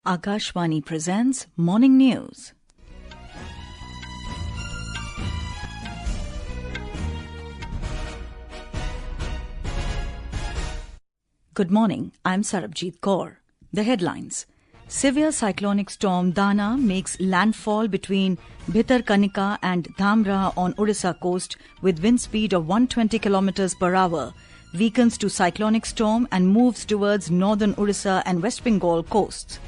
Akashvani presents Morning News. Good morning, I'm Sarabjit Kaur. The headlines. Severe cyclonic storm Dana makes landfall between Bhitarkanika and Dhamra on Odisha coast with wind speed of 120 km per hour, weakens to cyclonic storm and moves towards northern Odisha and West Bengal coasts.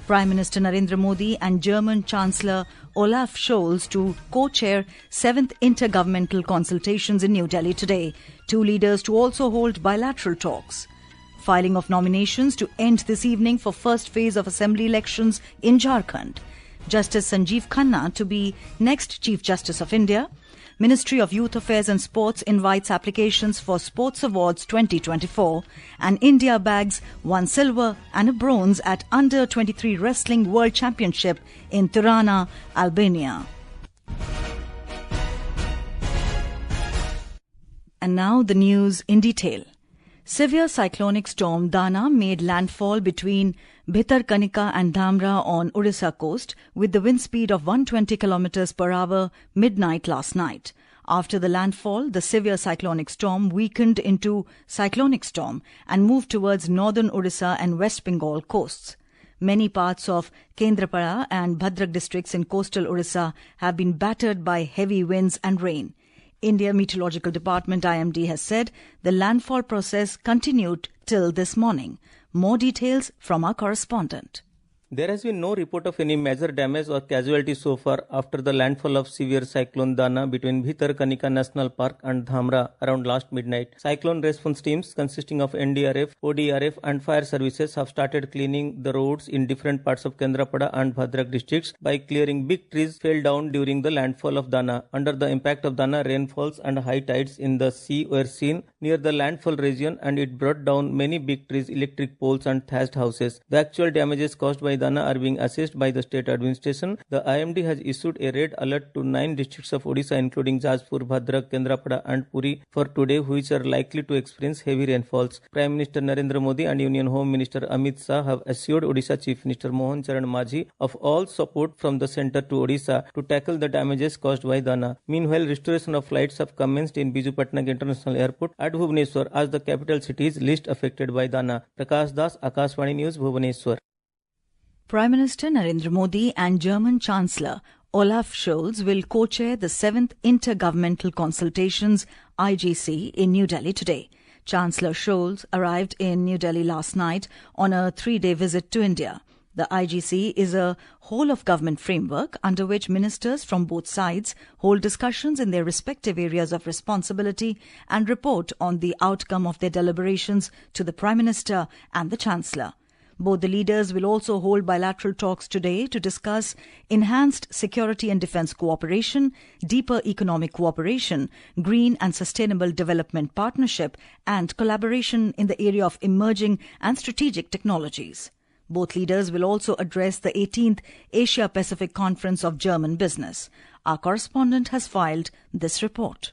Prime Minister Narendra Modi and German Chancellor Olaf Scholz to co-chair 7th Intergovernmental Consultations in New Delhi today. Two leaders to also hold bilateral talks. Filing of nominations to end this evening for first phase of assembly elections in Jharkhand. Justice Sanjiv Khanna to be next Chief Justice of India. Ministry of Youth Affairs and Sports invites applications for Sports Awards 2024, and India bags 1 silver and a bronze at Under-23 Wrestling World Championship in Tirana, Albania. And now the news in detail. Severe cyclonic storm Dana made landfall between Bhitarkanika and Dhamra on Odisha coast with the wind speed of 120 km per hour midnight last night. After the landfall, the severe cyclonic storm weakened into cyclonic storm and moved towards northern Odisha and West Bengal coasts. Many parts of Kendrapada and Bhadrak districts in coastal Odisha have been battered by heavy winds and rain. India Meteorological Department IMD has said the landfall process continued till this morning. More details from our correspondent. There has been no report of any major damage or casualty so far after the landfall of severe Cyclone Dana between Bhitarkanika National Park and Dhamra around last midnight. Cyclone response teams consisting of NDRF, ODRF and fire services have started cleaning the roads in different parts of Kendrapada and Bhadrak districts by clearing big trees fell down during the landfall of Dana. Under the impact of Dana, rainfalls and high tides in the sea were seen near the landfall region, and it brought down many big trees, electric poles and thatched houses. The actual damages caused by Dana are being assessed by the state administration. The IMD has issued a red alert to 9 districts of Odisha including Jajpur, Bhadrak, Kendrapada and Puri for today, which are likely to experience heavy rainfalls. Prime Minister Narendra Modi and Union Home Minister Amit Shah have assured Odisha Chief Minister Mohan Charan Majhi of all support from the centre to Odisha to tackle the damages caused by Dana. Meanwhile, restoration of flights have commenced in Biju Patnaik International Airport at Bhubaneswar as the capital city is least affected by Dana. Prakash Das, Akashvani News, Bhubaneswar. Prime Minister Narendra Modi and German Chancellor Olaf Scholz will co-chair the 7th Intergovernmental Consultations IGC in New Delhi today. Chancellor Scholz arrived in New Delhi last night on a 3-day visit to India. The IGC is a whole-of-government framework under which ministers from both sides hold discussions in their respective areas of responsibility and report on the outcome of their deliberations to the Prime Minister and the Chancellor. Both the leaders will also hold bilateral talks today to discuss enhanced security and defence cooperation, deeper economic cooperation, green and sustainable development partnership, and collaboration in the area of emerging and strategic technologies. Both leaders will also address the 18th Asia-Pacific Conference of German Business. Our correspondent has filed this report.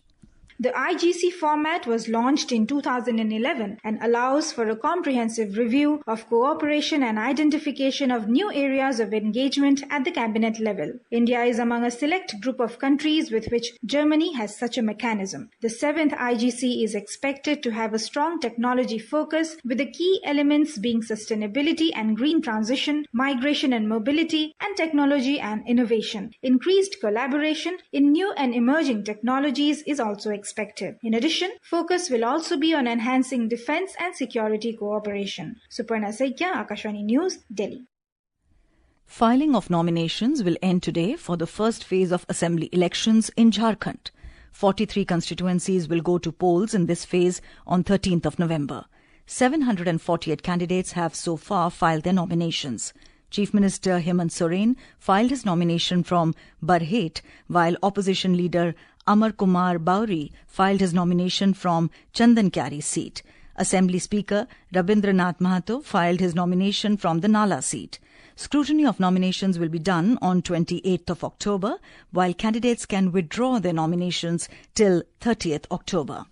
The IGC format was launched in 2011 and allows for a comprehensive review of cooperation and identification of new areas of engagement at the cabinet level. India is among a select group of countries with which Germany has such a mechanism. The 7th IGC is expected to have a strong technology focus, with the key elements being sustainability and green transition, migration and mobility, and technology and innovation. Increased collaboration in new and emerging technologies is also expected. In addition, focus will also be on enhancing defense and security cooperation. Suparna Saikya, Akashvani News, Delhi. Filing of nominations will end today for the first phase of assembly elections in Jharkhand. 43 constituencies will go to polls in this phase on 13th of November. 748 candidates have so far filed their nominations. Chief Minister Hemant Soren filed his nomination from Barhet, while opposition leader Amar Kumar Bauri filed his nomination from Chandankyari seat. Assembly Speaker Rabindranath Mahato filed his nomination from the Nala seat. Scrutiny of nominations will be done on 28th of October, while candidates can withdraw their nominations till 30th October.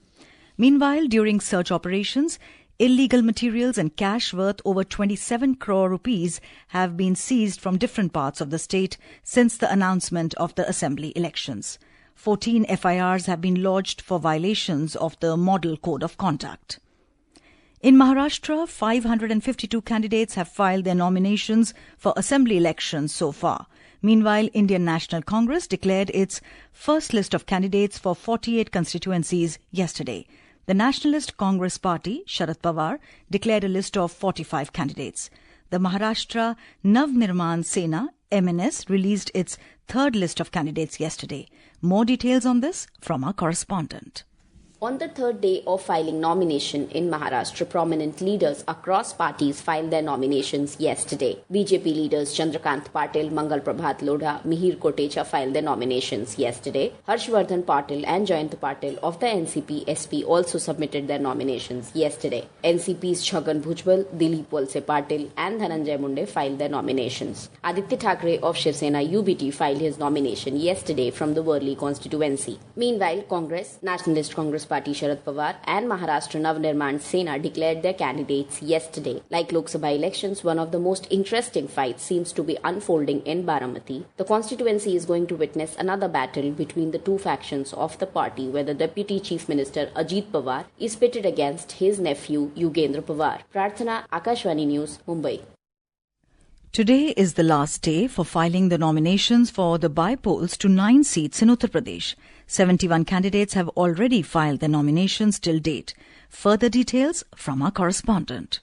Meanwhile, during search operations, Illegal materials and cash worth over 27 crore rupees have been seized from different parts of the state since the announcement of the assembly elections. 14 FIRs have been lodged for violations of the Model Code of Conduct. In Maharashtra, 552 candidates have filed their nominations for assembly elections so far. Meanwhile, Indian National Congress declared its first list of candidates for 48 constituencies yesterday. The Nationalist Congress Party, Sharad Pawar, declared a list of 45 candidates. The Maharashtra Navnirman Sena, MNS, released its third list of candidates yesterday. More details on this from our correspondent. On the third day of filing nomination in Maharashtra, prominent leaders across parties filed their nominations yesterday. BJP leaders Chandrakant Patil, Mangal Prabhat Lodha, Mihir Kotecha filed their nominations yesterday. Harshvardhan Patil and Jayant Patil of the NCP SP also submitted their nominations yesterday. NCP's Chhagan Bhujbal, Dilip Walse Patil and Dhananjay Munde filed their nominations. Aditya Thackeray of Shiv Sena UBT filed his nomination yesterday from the Worli constituency. Meanwhile, Congress, Nationalist Congress Party Sharad Pawar and Maharashtra Navnirman Sena declared their candidates yesterday. Like Lok Sabha elections, one of the most interesting fights seems to be unfolding in Baramati. The constituency is going to witness another battle between the two factions of the party, where the Deputy Chief Minister Ajit Pawar is pitted against his nephew Yugendra Pawar. Prarthana, Akashvani News, Mumbai. Today is the last day for filing the nominations for the by-polls to 9 seats in Uttar Pradesh. 71 candidates have already filed their nominations till date. Further details from our correspondent.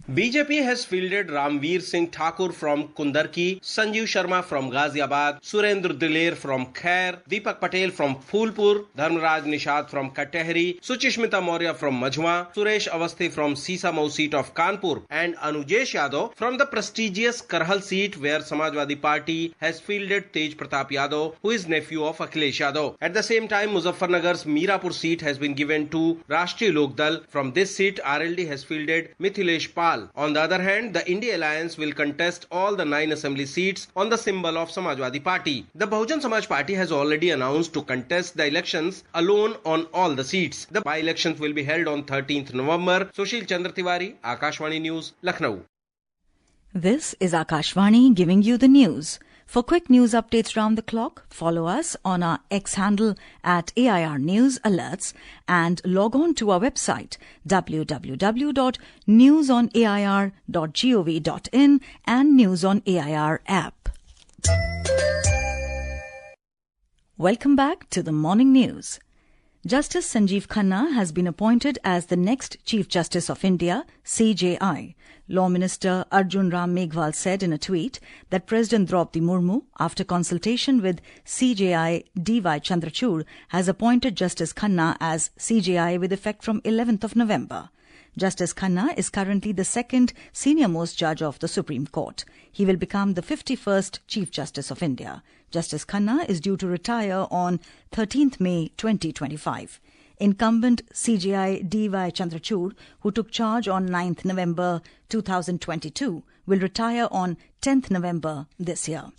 BJP has fielded Ramveer Singh Thakur from Kundarki, Sanjiv Sharma from Ghaziabad, Surendra Diler from Khair, Deepak Patel from Phulpur, Dharmaraj Nishad from Katehri, Suchishmita Maurya from Majhwa, Suresh Avasthi from Sisamau seat of Kanpur, and Anujesh Yadav from the prestigious Karhal seat where Samajwadi Party has fielded Tej Pratap Yadav, who is nephew of Akhilesh Yadav. At the same time, Muzaffarnagar's Mirapur seat has been given to Rashtriya Lok Dal. From this seat, RLD has fielded Mithilesh Pal. On the other hand, the India Alliance will contest all the 9 assembly seats on the symbol of Samajwadi Party. The Bahujan Samaj Party has already announced to contest the elections alone on all the seats. The by-elections will be held on 13th November. Sushil Chandra Tiwari, Akashvani News, Lucknow. This is Akashvani giving you the news. For quick news updates round the clock, follow us on our X handle at AIR News Alerts and log on to our website www.newsonair.gov.in and News on AIR app. Welcome back to the morning news. Justice Sanjiv Khanna has been appointed as the next Chief Justice of India, CJI. Law Minister Arjun Ram Meghwal said in a tweet that President Draupadi Murmu, after consultation with CJI D.Y. Chandrachud, has appointed Justice Khanna as CJI with effect from 11th of November. Justice Khanna is currently the second senior-most judge of the Supreme Court. He will become the 51st Chief Justice of India. Justice Khanna is due to retire on 13th May 2025. Incumbent CJI D.Y. Chandrachud, who took charge on 9th November 2022, will retire on 10th November this year.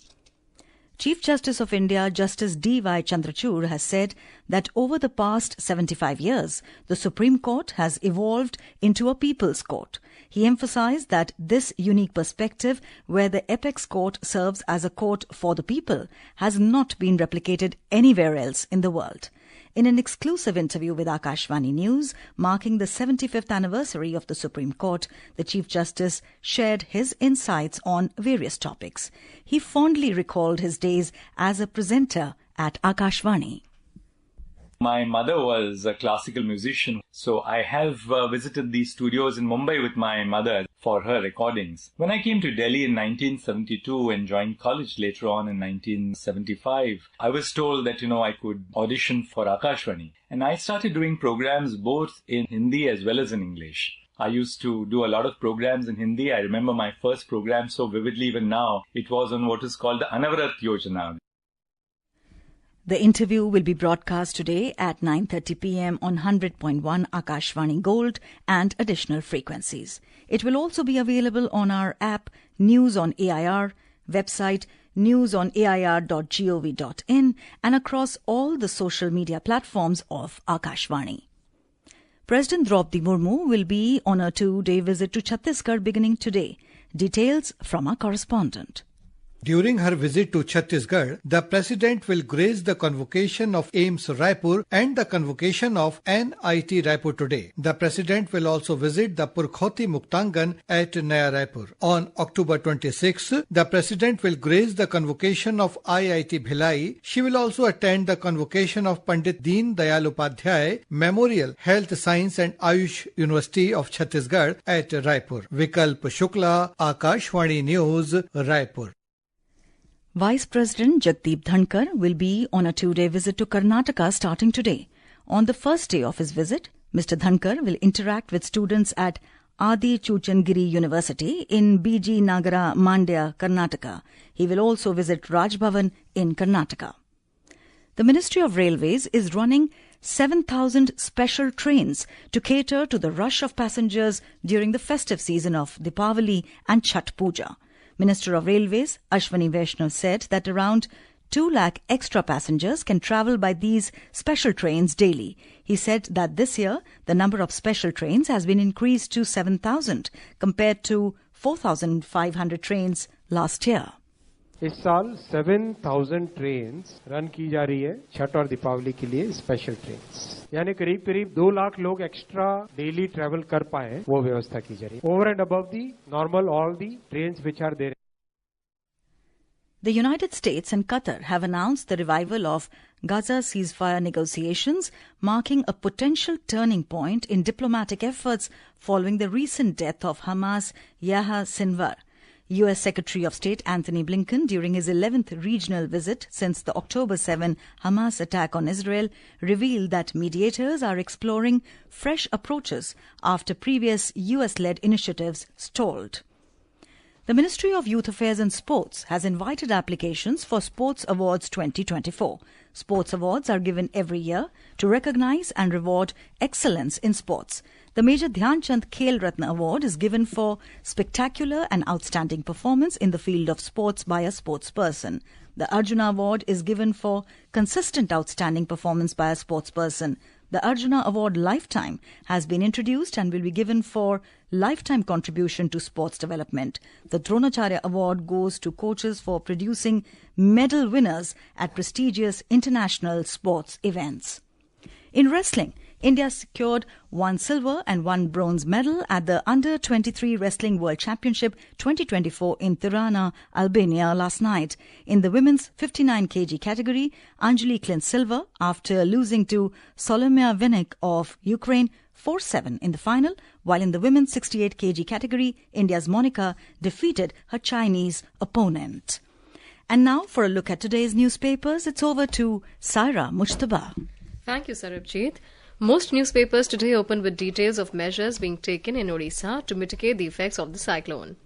Chief Justice of India Justice D.Y. Chandrachud has said that over the past 75 years, the Supreme Court has evolved into a people's court. He emphasized that this unique perspective, where the apex court serves as a court for the people, has not been replicated anywhere else in the world. In an exclusive interview with Akashvani News, marking the 75th anniversary of the Supreme Court, the Chief Justice shared his insights on various topics. He fondly recalled his days as a presenter at Akashvani. My mother was a classical musician, so I have visited these studios in Mumbai with my mother for her recordings. When I came to Delhi in 1972 and joined college later on in 1975, I was told that, I could audition for Akashvani. And I started doing programs both in Hindi as well as in English. I used to do a lot of programs in Hindi. I remember my first program so vividly even now. It was on what is called the Anavarat Yojana. The interview will be broadcast today at 9:30 p.m. on 100.1 Akashvani Gold and additional frequencies. It will also be available on our app News on AIR, website newsonair.gov.in and across all the social media platforms of Akashvani. President Draupadi Murmu will be on a 2-day visit to Chhattisgarh beginning today. Details from our correspondent. During her visit to Chhattisgarh, the President will grace the convocation of AIIMS Raipur and the convocation of NIT Raipur today. The President will also visit the Purkhoti Muktangan at Naya Raipur. On October 26, the President will grace the convocation of IIT Bhilai. She will also attend the convocation of Pandit Deen Dayal Upadhyay Memorial Health Science and Ayush University of Chhattisgarh at Raipur. Vikalp Shukla, Akashvani News, Raipur. Vice President Jagdeep Dhankar will be on a 2-day visit to Karnataka starting today. On the first day of his visit, Mr. Dhankar will interact with students at Adi Chuchangiri University in BG Nagara, Mandya, Karnataka. He will also visit Raj Bhavan in Karnataka. The Ministry of Railways is running 7,000 special trains to cater to the rush of passengers during the festive season of Deepavali and Chhath Puja. Minister of Railways Ashwani Vaishnav said that around 2 lakh extra passengers can travel by these special trains daily. He said that this year the number of special trains has been increased to 7,000 compared to 4,500 trains last year. इस साल 7,000 trains run की जा रही है छठ और दीपावली के लिए special trains, यानी करीब करीब 2 लाख लोग एक्स्ट्रा डेली ट्रेवल कर पाए वो व्यवस्था की जा रही है over and above the normal all the trains which are there. The United States and Qatar have announced the revival of Gaza ceasefire negotiations, marking a potential turning point in diplomatic efforts following the recent death of Hamas' Yahya Sinwar. U.S. Secretary of State Anthony Blinken, during his 11th regional visit since the October 7 Hamas attack on Israel, revealed that mediators are exploring fresh approaches after previous U.S.-led initiatives stalled. The Ministry of Youth Affairs and Sports has invited applications for Sports Awards 2024. Sports awards are given every year to recognize and reward excellence in sports. The Major Dhyan Chand Khel Ratna Award is given for spectacular and outstanding performance in the field of sports by a sportsperson. The Arjuna Award is given for consistent outstanding performance by a sportsperson. The Arjuna Award Lifetime has been introduced and will be given for lifetime contribution to sports development. The Dronacharya Award goes to coaches for producing medal winners at prestigious international sports events. In wrestling, India secured 1 silver and 1 bronze medal at the Under-23 Wrestling World Championship 2024 in Tirana, Albania last night. In the women's 59 kg category, Anjali clinched silver after losing to Solomia Vinik of Ukraine 4-7 in the final, while in the women's 68 kg category, India's Monica defeated her Chinese opponent. And now for a look at today's newspapers, it's over to Saira Mujtaba. Thank you, Sarabjit. Most newspapers today open with details of measures being taken in Odisha to mitigate the effects of the cyclone.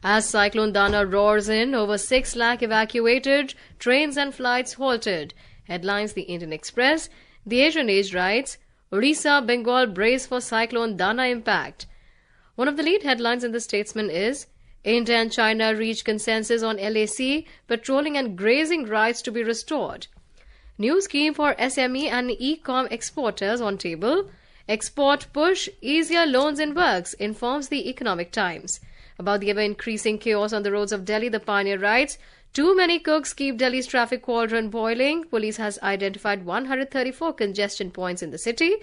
As Cyclone Dana roars in, over 6 lakh evacuated, trains and flights halted. Headlines The Indian Express. The Asian Age writes, Odisha, Bengal brace for Cyclone Dana impact. One of the lead headlines in the Statesman is, India and China reach consensus on LAC, patrolling and grazing rights to be restored. New scheme for SME and e-com exporters on table. Export push, easier loans in works, informs the Economic Times. About the ever-increasing chaos on the roads of Delhi, the Pioneer writes, too many cooks keep Delhi's traffic cauldron boiling. Police has identified 134 congestion points in the city.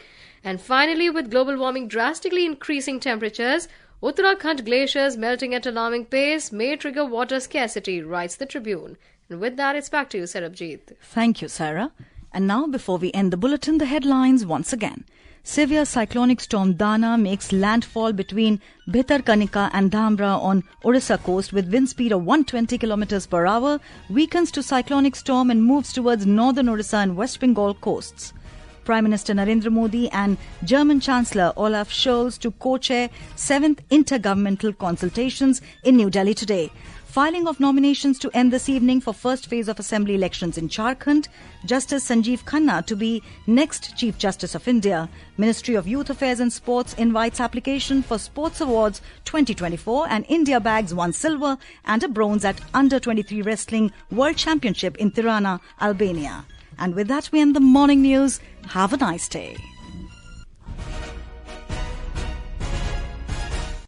And finally, with global warming drastically increasing temperatures, Uttarakhand glaciers melting at alarming pace may trigger water scarcity, writes the Tribune. And with that, it's back to you, Sarabjit. Thank you, Sarah. And now, before we end the bulletin, the headlines once again. Severe cyclonic storm Dana makes landfall between Bhitarkanika and Dhamra on Odisha coast with wind speed of 120 km per hour, weakens to cyclonic storm and moves towards northern Odisha and West Bengal coasts. Prime Minister Narendra Modi and German Chancellor Olaf Scholz to co-chair 7th Intergovernmental Consultations in New Delhi today. Filing of nominations to end this evening for first phase of assembly elections in Jharkhand. Justice Sanjiv Khanna to be next Chief Justice of India. Ministry of Youth Affairs and Sports invites application for Sports Awards 2024 and India bags 1 silver and a bronze at Under-23 Wrestling World Championship in Tirana, Albania. And with that we end the morning news. Have a nice day.